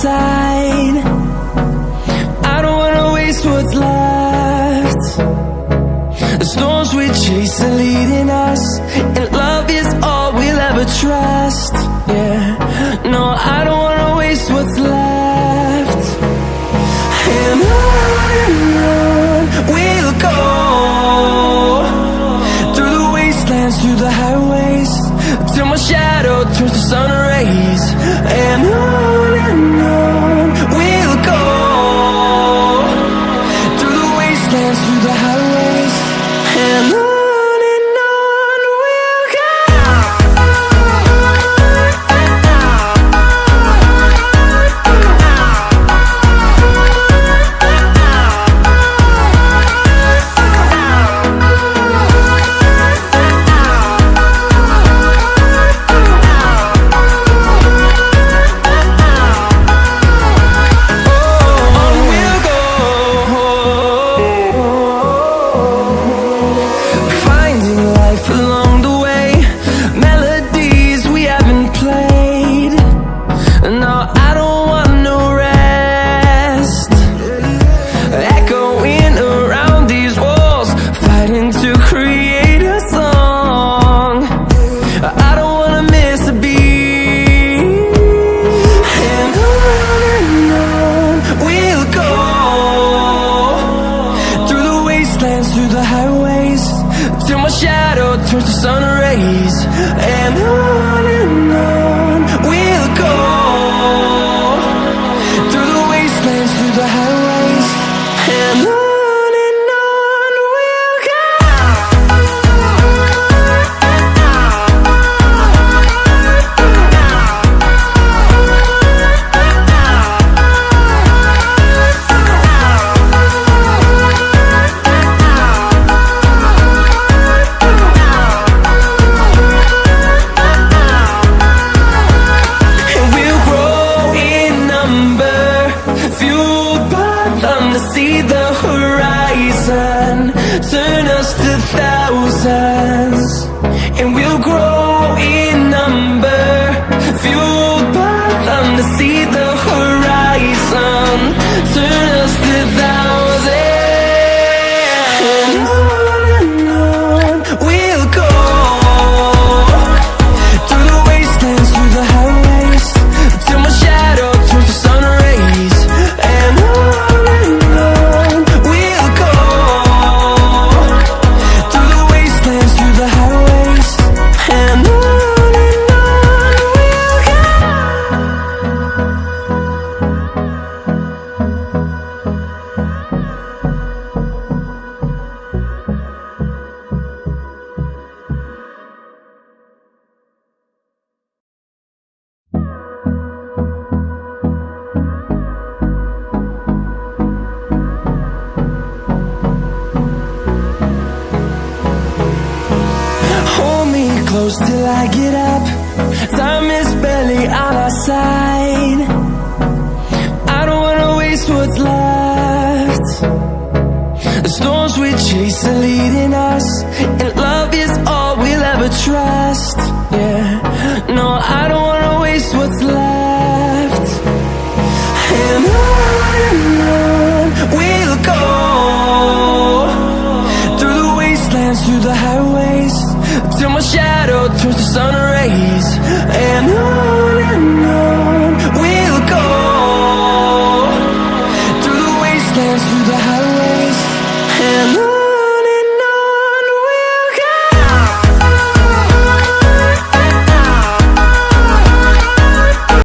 side. I don't wanna waste what's left. The storms we chase are leading us, and love is all we'll ever trust. Yeah, no, I don't wanna waste what's left. And on we'll go, through the wastelands, through the highways, till my shadow turns to sun rays. And on we'll go, through the wastelands, through the highways, and on we'll go. Through the highways, till my shadow turns to sun rays. And on we'll go, through the wastelands, through the highways, and on we'll go. See the horizon turn us to thousands, and we'll grow in number, fueled by them. To see the horizon turn us to thousands, and on we'll go, through the wastelands, through the highways, till my shadow turns to sun rays. And close till I get up, time is barely on our side. I don't wanna waste what's left. The storms we chase are leading us, and love is all we'll ever trust. Yeah, no, I don't wanna waste what's left. And on we'll go, through the wastelands, through the highways, till my shadow turns to sun rays. And on